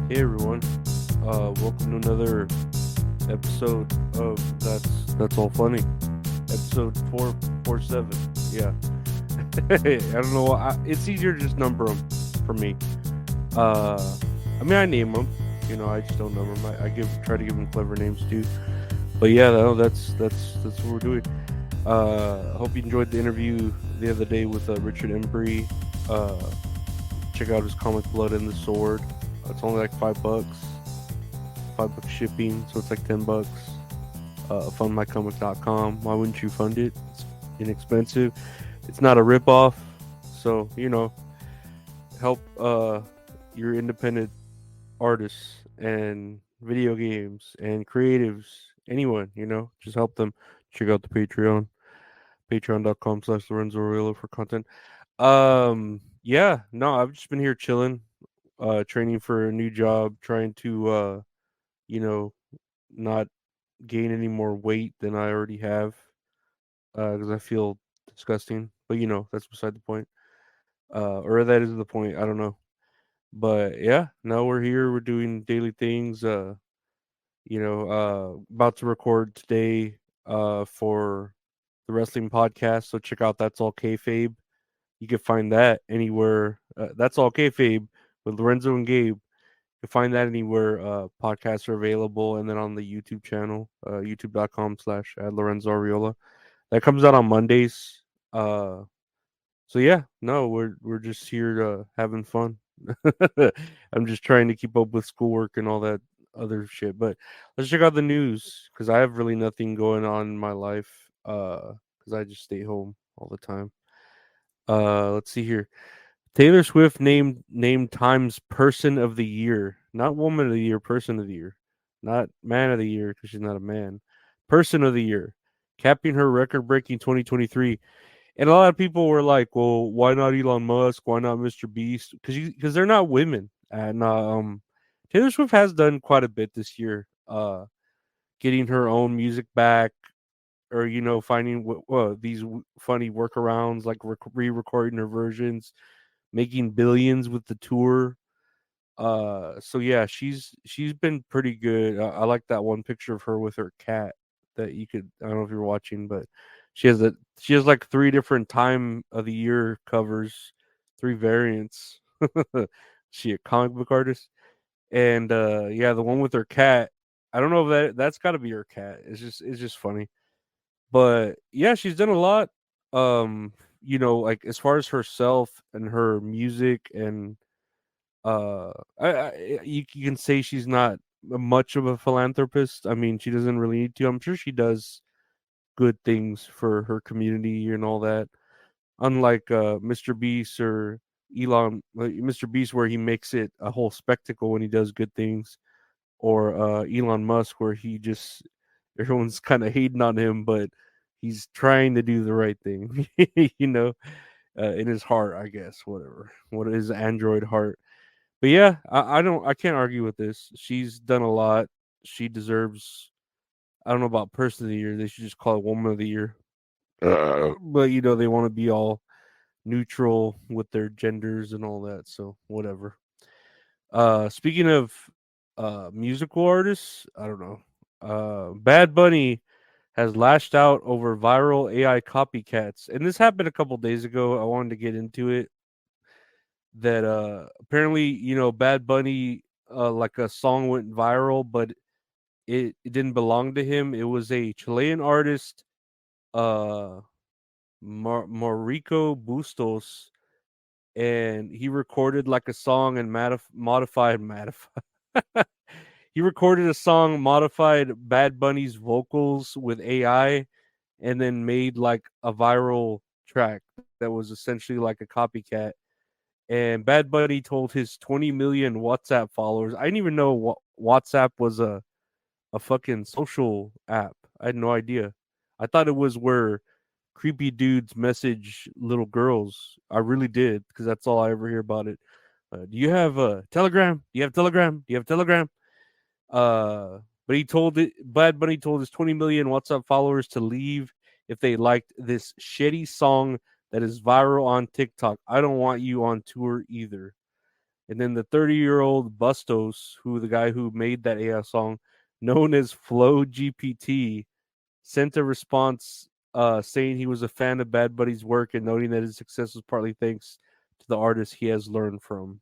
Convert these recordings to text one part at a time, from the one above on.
Hey everyone, welcome to another episode of That's All Funny, episode 447. Yeah, I don't know. It's easier to just number them for me. I mean, I name them. I just don't number them. I try to give them clever names too. But yeah, no, that's what we're doing. I hope you enjoyed the interview the other day with Richard Embry. Uh, Check out his comic Blood and the Sword. It's only like $5. $5 shipping, so it's like $10. Fundmycomic.com. Why wouldn't you fund it? It's inexpensive. It's not a ripoff. So, help your independent artists and video games and creatives. Anyone, just help them. Check out the Patreon. Patreon.com/Lorenzo Aurelio for content. Yeah, no, I've just been here chilling, training for a new job, trying to you know, not gain any more weight than I already have, because I feel disgusting. But that's beside the point. Or that is the point. I don't know. But yeah, now we're here. We're doing daily things. About to record today. For the wrestling podcast. So check out That's All Kayfabe. You can find that anywhere. That's All Kayfabe with Lorenzo and Gabe. You can find that anywhere podcasts are available, and then on the YouTube channel, youtube.com/at Lorenzo Ariola. That comes out on Mondays. Uh, so yeah, no, we're just here having fun. I'm just trying to keep up with schoolwork and all that other shit. But let's check out the news because I have really nothing going on in my life. Because I just stay home all the time. Let's see here. Taylor Swift named Time's Person of the Year, not Woman of the Year, Person of the Year, not Man of the Year because she's not a man. Person of the Year, capping her record-breaking 2023. And a lot of people were like, "Well, why not Elon Musk? Why not Mr. Beast? Because they're not women." And Taylor Swift has done quite a bit this year, getting her own music back, or finding these funny workarounds like re-recording her versions, making billions with the tour. So yeah, she's been pretty good. I like that one picture of her with her cat that you could. I don't know if you're watching, but she has like three different time of the year covers, three variants. She a comic book artist, and yeah, the one with her cat. I don't know if that's got to be her cat. It's just funny, but yeah, she's done a lot. Like as far as herself and her music and you can say she's not much of a philanthropist. I mean, she doesn't really need to. I'm sure she does good things for her community and all that. Unlike Mr. Beast or Mr. Beast, where he makes it a whole spectacle when he does good things, or Elon Musk, where he just everyone's kind of hating on him, but he's trying to do the right thing, you know, in his heart, I guess. Whatever, what is Android heart? But yeah, I can't argue with this. She's done a lot. She deserves. I don't know about person of the year. They should just call it woman of the year. But they want to be all neutral with their genders and all that. So whatever. Speaking of musical artists, I don't know. Bad Bunny has lashed out over viral AI copycats, and this happened a couple days ago. I wanted to get into it. That apparently Bad Bunny, like a song went viral, but it didn't belong to him. It was a Chilean artist, uh Mauricio Bustos, and he recorded like a song and modified he recorded a song, modified Bad Bunny's vocals with AI, and then made like a viral track that was essentially like a copycat. And Bad Bunny told his 20 million WhatsApp followers. I didn't even know WhatsApp was a fucking social app. I had no idea. I thought it was where creepy dudes message little girls. I really did because that's all I ever hear about it. Do you have a Telegram? Do you have Telegram? Do you have Telegram? But Bad Bunny told his 20 million WhatsApp followers to leave if they liked this shitty song that is viral on TikTok. I don't want you on tour either. And then the 30-year-old Bustos, who the guy who made that AI song, known as Flow GPT, sent a response saying he was a fan of Bad Bunny's work and noting that his success was partly thanks to the artist he has learned from.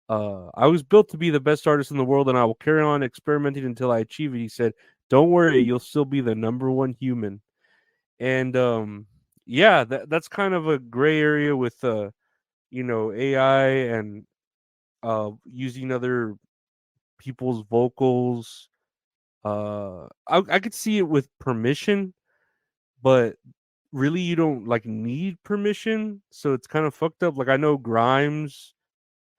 I was built to be the best artist in the world, and I will carry on experimenting until I achieve it. He said, "Don't worry, you'll still be the number one human." And yeah, that's kind of a gray area with AI and using other people's vocals. I could see it with permission, but really you don't like need permission, so it's kind of fucked up. Like I know Grimes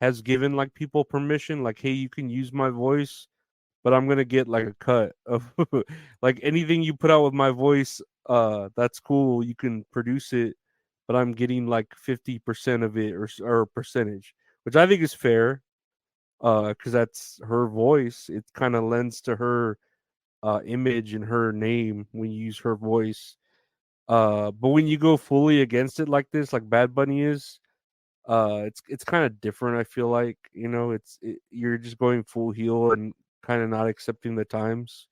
has given like people permission, like, hey, you can use my voice, but I'm gonna get like a cut of like anything you put out with my voice. That's cool. You can produce it, but I'm getting like 50% of it or a percentage, which I think is fair. Because that's her voice. It kind of lends to her image and her name when you use her voice. But when you go fully against it like this, like Bad Bunny is, it's kind of different. I feel like you're just going full heel and kind of not accepting the times.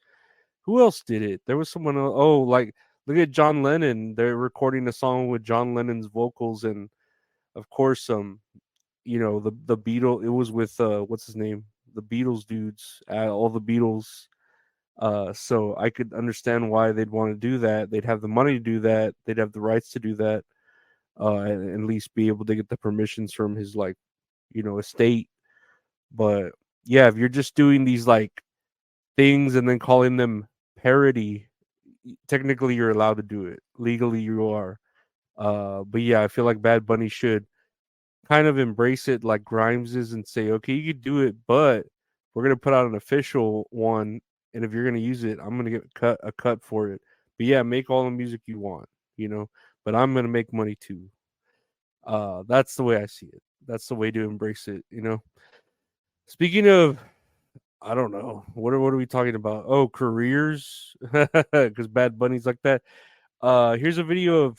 Who else did it? There was someone. Oh, like look at John Lennon. They're recording a song with John Lennon's vocals, and of course, the Beatles. It was with what's his name? The Beatles dudes. All the Beatles. So I could understand why they'd want to do that. They'd have the money to do that. They'd have the rights to do that. And at least be able to get the permissions from his estate. But yeah, if you're just doing these like things and then calling them parody, technically you're allowed to do it. Legally you are. But yeah, I feel like Bad Bunny should kind of embrace it like Grimes is and say, okay, you could do it, but we're gonna put out an official one, and if you're gonna use it, I'm gonna get a cut for it. But yeah, make all the music you want, but I'm gonna make money too. That's the way I see it. That's the way to embrace it. Speaking of, I don't know, what are we talking about? Oh, careers, because Bad Bunny's like that. Here's a video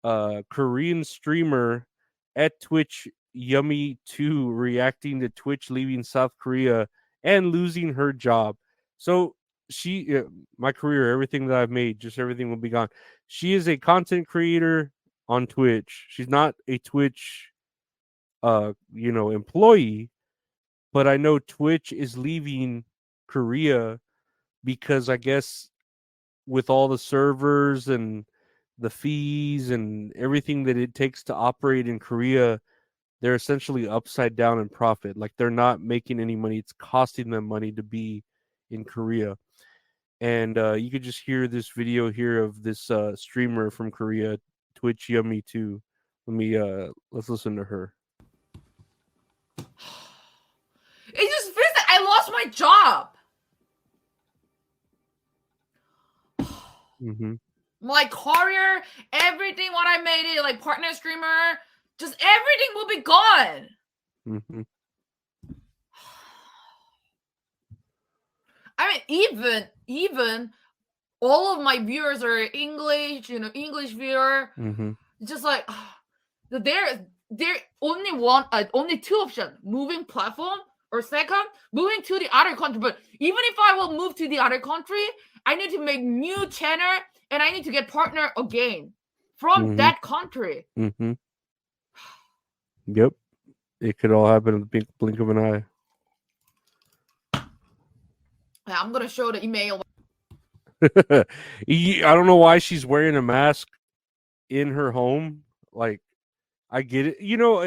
of Korean streamer at Twitch Yummy 2 reacting to Twitch leaving South Korea and losing her job. So my career, everything that I've made, just everything will be gone. She is a content creator on Twitch. She's not a Twitch employee, but I know Twitch is leaving Korea because I guess with all the servers and the fees and everything that it takes to operate in Korea, they're essentially upside down in profit. Like they're not making any money. It's costing them money to be in Korea. And you could just hear this video here of this streamer from Korea, Twitch Yummy 2. Let's listen to her. It just feels like I lost my job. Mm-hmm. My career, everything what I made it, like partner streamer, just everything will be gone. Mm-hmm. I mean, even all of my viewers are English, English viewer. Mm-hmm. Just like there only two options: moving platform, or second, moving to the other country. But even if I will move to the other country, I need to make new channel and I need to get partner again from that country. Mm-hmm. Yep. It could all happen in the blink of an eye. I'm gonna show the email. I don't know why she's wearing a mask in her home. Like, I get it. You don't.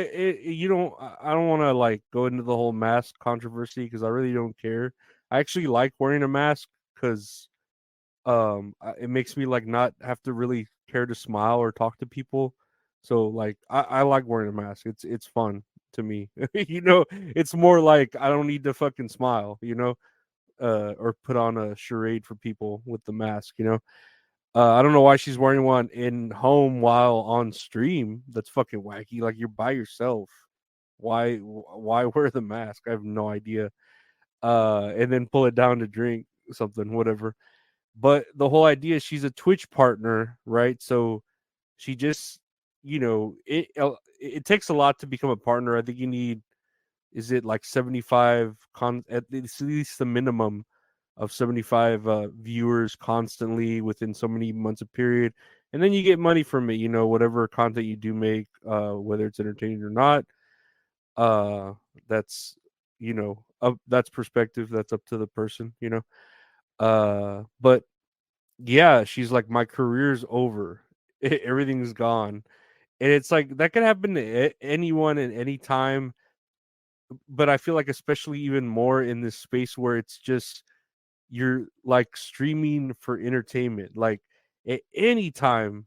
I don't want to like go into the whole mask controversy because I really don't care. I actually like wearing a mask because it makes me like not have to really care to smile or talk to people. So like I like wearing a mask. It's fun to me. It's more like I don't need to fucking smile. Or put on a charade for people with the mask. I don't know why she's wearing one in home while on stream. That's fucking wacky. Like you're by yourself. Why wear the mask? I have no idea. And then pull it down to drink something, whatever. But the whole idea is she's a Twitch partner, right? So she just, it takes a lot to become a partner. I think you need is it like 75 at least the minimum of 75 viewers constantly within so many months of period, and then you get money from it, whatever content you do make, whether it's entertaining or not. uh that's that's perspective, that's up to the person. But yeah, she's like, my career's over. Everything's gone. And it's like that could happen to anyone at any time, but I feel like especially even more in this space where it's just you're like streaming for entertainment. Like at any time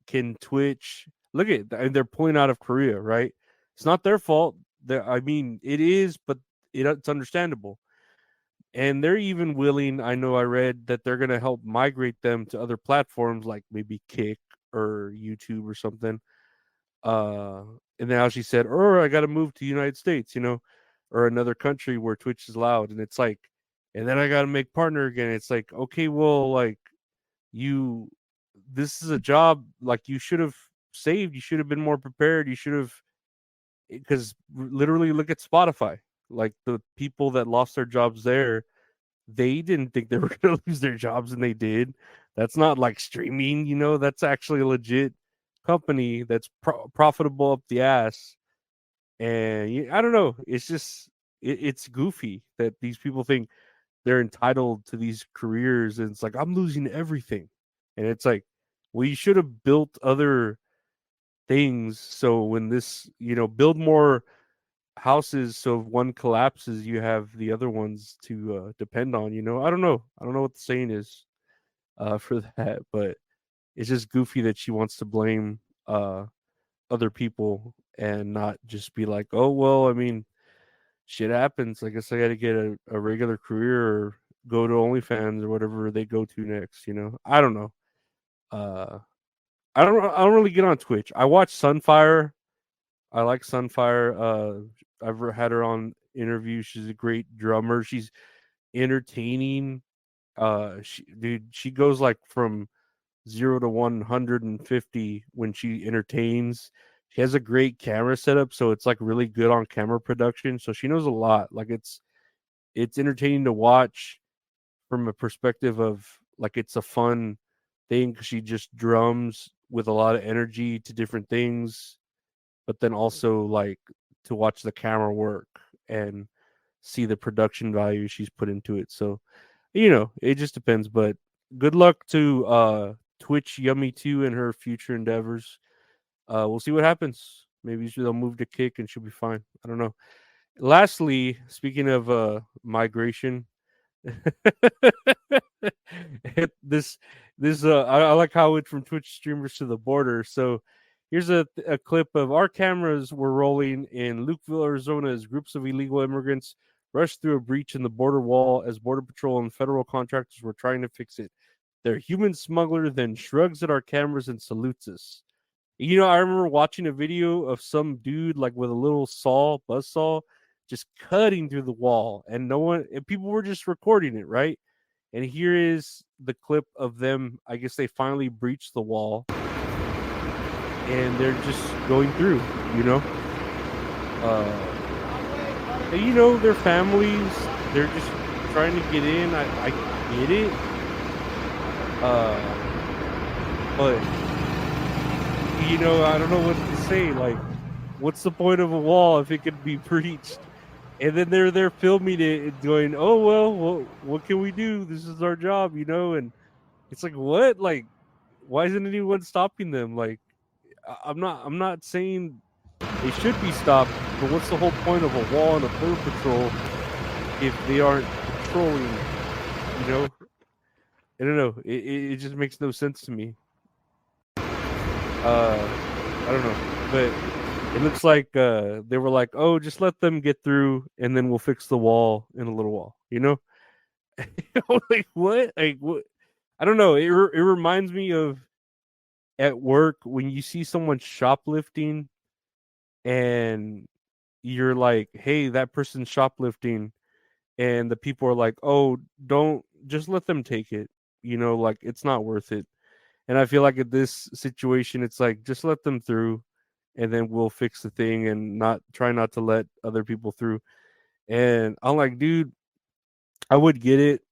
can Twitch look at, and they're pulling out of Korea, right? It's not their fault. I mean, it is, but it's understandable. And they're even willing. I know I read that they're gonna help migrate them to other platforms like maybe Kick or YouTube or something. Uh, and now she said, "Or I got to move to the United States, or another country where Twitch is allowed." And it's like, and then I got to make partner again. It's like, okay, well, like you, this is a job. Like you should have saved. You should have been more prepared. You should have, because literally look at Spotify. Like the people that lost their jobs there, they didn't think they were going to lose their jobs, and they did. That's not like streaming, that's actually a legit company that's profitable up the ass. And I don't know, it's just it's goofy that these people think they're entitled to these careers, and it's like, I'm losing everything. And it's like, well, you should have built other things, so when this, build more houses, so if one collapses you have the other ones to depend on. I don't know what the saying is for that, but it's just goofy that she wants to blame other people and not just be like, oh well, I mean, shit happens, I guess I gotta get a regular career or go to OnlyFans or whatever they go to next. I don't know. uh I don't really get on Twitch. I watch Sunfire. I like Sunfire. I've had her on interview. She's a great drummer. She's entertaining. She goes like from 0 to 150 when she entertains. She has a great camera setup, so it's like really good on camera production. So she knows a lot. Like it's entertaining to watch from a perspective of like it's a fun thing, 'cause she just drums with a lot of energy to different things, but then also like to watch the camera work and see the production value she's put into it. So, it just depends. But good luck to Twitch Yummy 2 and her future endeavors. We'll see what happens. Maybe they'll move to Kick and she'll be fine. I don't know. Lastly, speaking of migration, this I like how it went from Twitch streamers to the border. So here's a clip of our cameras were rolling in Lukeville, Arizona, as groups of illegal immigrants rushed through a breach in the border wall as Border Patrol and federal contractors were trying to fix it. Their human smuggler then shrugs at our cameras and salutes us. I remember watching a video of some dude like with a little buzz saw, just cutting through the wall, and people were just recording it, right? And here is the clip of them. I guess they finally breached the wall, and they're just going through. You know, their families. They're just trying to get in. I get it, but I don't know what to say. Like, what's the point of a wall if it could be breached? And then they're there filming it and going, "Oh well, what can we do? This is our job," And it's like, what? Like, why isn't anyone stopping them? Like, I'm not saying they should be stopped, but what's the whole point of a wall and a border patrol if they aren't patrolling? You know, I don't know. It just makes no sense to me. I don't know, but it looks like they were like, "Oh, just let them get through, and then we'll fix the wall in a little while." Like what? Like what? I don't know. It reminds me of at work when you see someone shoplifting, and you're like, "Hey, that person's shoplifting," and the people are like, "Oh, don't just let them take it." Like it's not worth it. And I feel like at this situation, it's like just let them through. and then we'll fix the thing and not try not to let other people through. And I'm like, dude, I would get it.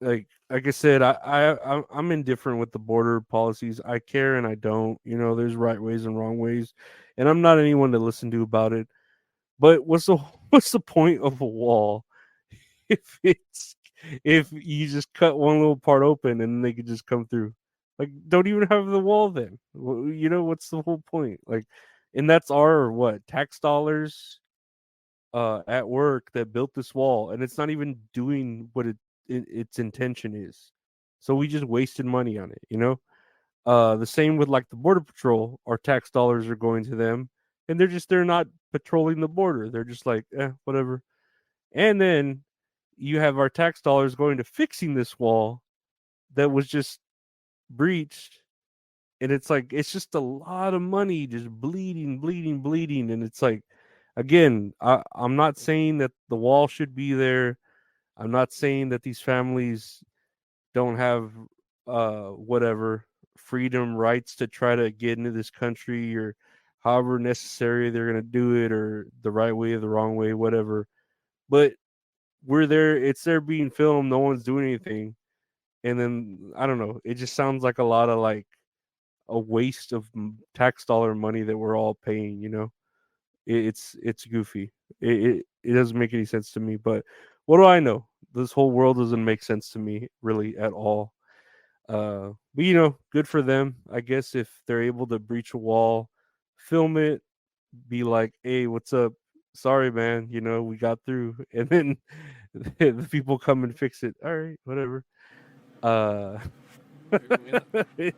Like I said, I'm indifferent with the border policies. I care and I don't. You know, there's right ways and wrong ways, and I'm not anyone to listen to about it. But what's the point of a wall if it's if you just cut one little part open and they could just come through? Like, don't even have the wall then. You know, what's the whole point? Like, and that's our what tax dollars at work that built this wall, and it's not even doing what its intention is. So we just wasted money on it, you know. The same with like the border patrol. Our tax dollars are going to them, and they're not patrolling the border. They're just like, whatever. And then you have our tax dollars going to fixing this wall that was just breached, and it's like it's just a lot of money just bleeding, bleeding, bleeding, and it's like, again, I'm not saying that the wall should be there. I'm not saying that these families don't have whatever freedom rights to try to get into this country, or however necessary they're going to do it, or the right way or the wrong way, whatever. But we're there, it's there being filmed, no one's doing anything. And then I don't know, it just sounds like a lot of like a waste of tax dollar money that we're all paying, you know. It's goofy. It doesn't make any sense to me. But what do I know? This whole world doesn't make sense to me really at all. But you know, good for them. I guess if they're able to breach a wall, film it, be like, "Hey, what's up? Sorry, man. You know, we got through," and then the people come and fix it. All right, whatever. Uh, it,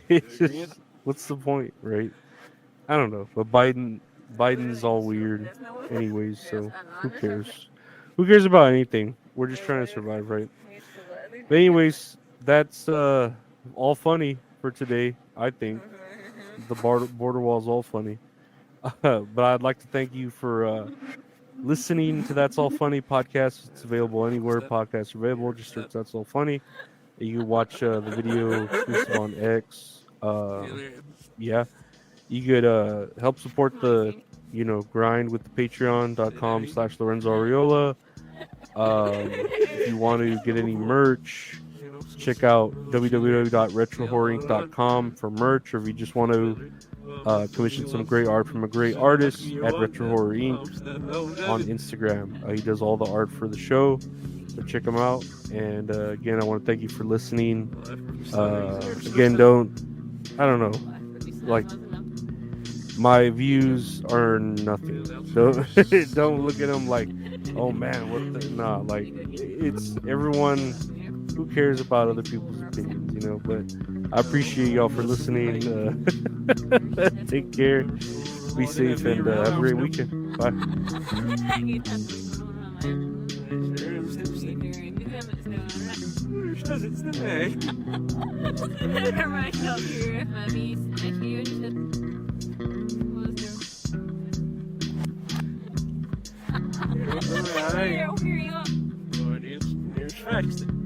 it's just what's the point, right? I don't know. But Biden's all weird, anyways. So who cares? Who cares about anything? We're just trying to survive, right? But anyways, that's all funny for today. I think the border wall is all funny. But I'd like to thank you for listening to That's All Funny podcast. It's available anywhere podcasts are available. Just search That's All Funny. You can watch the video exclusive on X. Yeah, you could help support the grind with the patreon.com/Lorenzo Ariola. If you want to get any merch, check out www.retrohorrorinc.com for merch, or if you just want to commission some great art from a great artist at Retro Horror Inc. on Instagram. He does all the art for the show, so check him out. And again, I want to thank you for listening. Again, I don't know, like, my views are nothing. Don't look at them like, oh man, what the, nah, like, it's everyone. Who cares about other people's opinions, you know? But I appreciate y'all for listening. Take care, be safe, and have a great weekend. Bye. Here you go.